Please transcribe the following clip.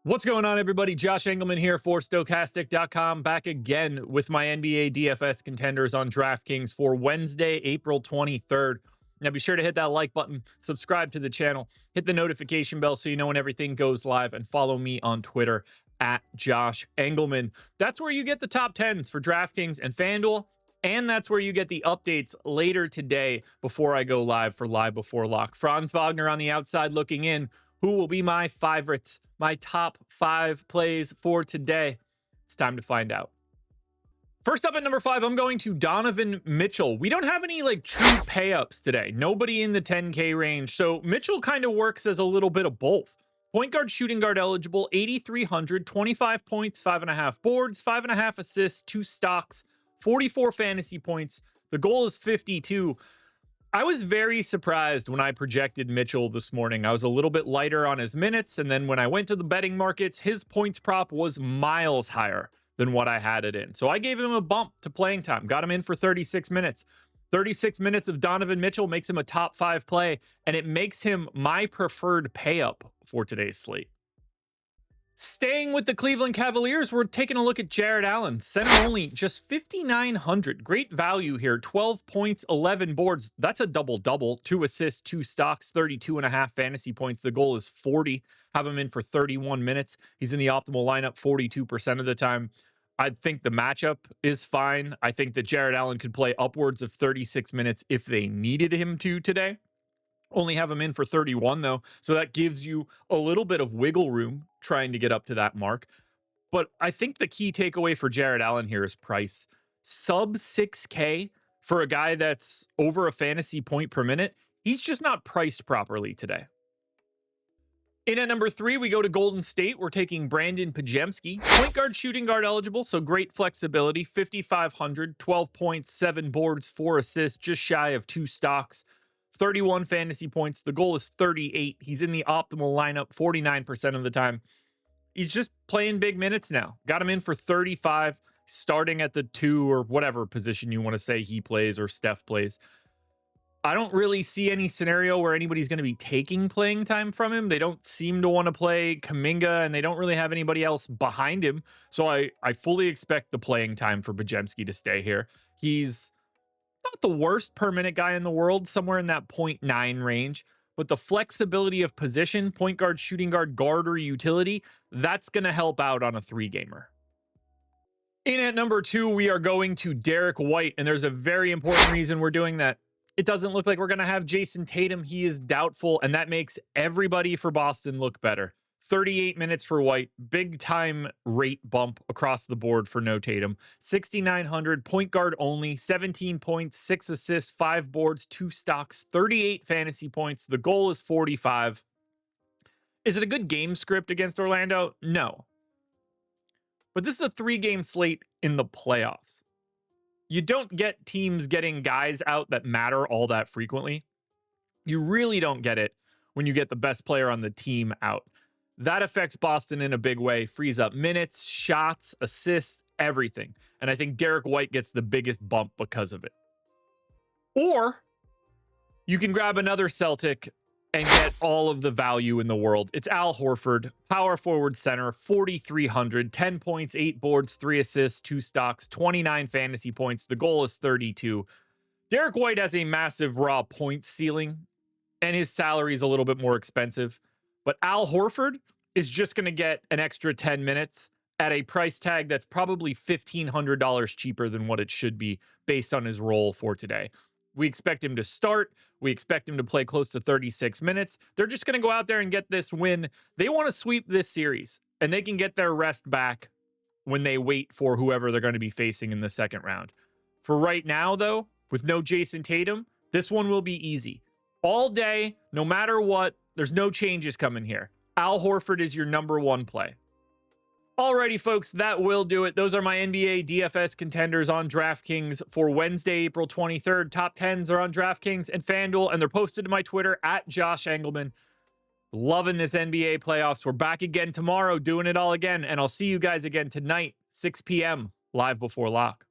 What's going on, everybody? Josh Engleman here for Stokastic.com, back again with my NBA DFS contenders on DraftKings for Wednesday, April 23rd. Now, be sure to hit that like button, subscribe to the channel, hit the notification bell so you know when everything goes live, and follow me on Twitter at Josh Engleman. That's where you get the top 10s for DraftKings and FanDuel, and that's where you get the updates later today before I go live for Live Before Lock. Franz Wagner on the outside looking in. Who will be my favorites, my top 5 plays for today? It's time to find out. First up at number 5, I'm going to Donovan Mitchell. We don't have any true pay-ups today. Nobody in the 10K range. So Mitchell kind of works as a little bit of both. Point guard, shooting guard eligible, 8,300, 25 points, 5.5 boards, 5.5 assists, 2 stocks, 44 fantasy points. The goal is 52. I was very surprised when I projected Mitchell this morning. I was a little bit lighter on his minutes, and then when I went to the betting markets, his points prop was miles higher than what I had it in. So I gave him a bump to playing time, got him in for 36 minutes. 36 minutes of Donovan Mitchell makes him a top 5 play, and it makes him my preferred pay up for today's slate. Staying with the Cleveland Cavaliers, we're taking a look at Jarrett Allen. Center only, just 5,900. Great value here. 12 points, 11 boards. That's a double-double. 2 assists, 2 stocks, 32.5 fantasy points. The goal is 40. Have him in for 31 minutes. He's in the optimal lineup 42% of the time. I think the matchup is fine. I think that Jarrett Allen could play upwards of 36 minutes if they needed him to today. Only have him in for 31, though, so that gives you a little bit of wiggle room trying to get up to that mark. But I think the key takeaway for Jarrett Allen here is price. Sub 6K for a guy that's over a fantasy point per minute. He's just not priced properly today. In at number 3, we go to Golden State. We're taking Brandon Pajcic. Point guard, shooting guard eligible, so great flexibility. 5,500, 12 points, 7 boards, 4 assists, just shy of 2 stocks. 31 fantasy points. The goal is 38. He's in the optimal lineup 49% of the time. He's just playing big minutes now. Got him in for 35, starting at the 2 or whatever position you want to say he plays or Steph plays. I don't really see any scenario where anybody's going to be taking playing time from him. They don't seem to want to play Kuminga, and they don't really have anybody else behind him. So I fully expect the playing time for Pajcic to stay here. He's not the worst per minute guy in the world, somewhere in that 0.9 range, but the flexibility of position, point guard, shooting guard, guard, or utility, that's going to help out on a 3-gamer. In at number 2, we are going to Derek White, and there's a very important reason we're doing that. It doesn't look like we're going to have Jason Tatum. He is doubtful, and that makes everybody for Boston look better. 38 minutes for White, big time rate bump across the board for no Tatum. 6,900, point guard only, 17 points, 6 assists, 5 boards, 2 stocks, 38 fantasy points. The goal is 45. Is it a good game script against Orlando? No. But this is a 3-game slate in the playoffs. You don't get teams getting guys out that matter all that frequently. You really don't get it when you get the best player on the team out. That affects Boston in a big way, frees up minutes, shots, assists, everything. And I think Derek White gets the biggest bump because of it. Or you can grab another Celtic and get all of the value in the world. It's Al Horford, power forward center, 4,300, 10 points, 8 boards, 3 assists, 2 stocks, 29 fantasy points. The goal is 32. Derek White has a massive raw points ceiling, and his salary is a little bit more expensive. But Al Horford is just going to get an extra 10 minutes at a price tag that's probably $1,500 cheaper than what it should be based on his role for today. We expect him to start. We expect him to play close to 36 minutes. They're just going to go out there and get this win. They want to sweep this series, and they can get their rest back when they wait for whoever they're going to be facing in the second round. For right now, though, with no Jason Tatum, this one will be easy. All day, no matter what, there's no changes coming here. Al Horford is your number 1 play. Alrighty, folks, that will do it. Those are my NBA DFS contenders on DraftKings for Wednesday, April 23rd. Top 10s are on DraftKings and FanDuel, and they're posted to my Twitter at Josh Engleman. Loving this NBA playoffs. We're back again tomorrow, doing it all again, and I'll see you guys again tonight, 6 p.m., live before lock.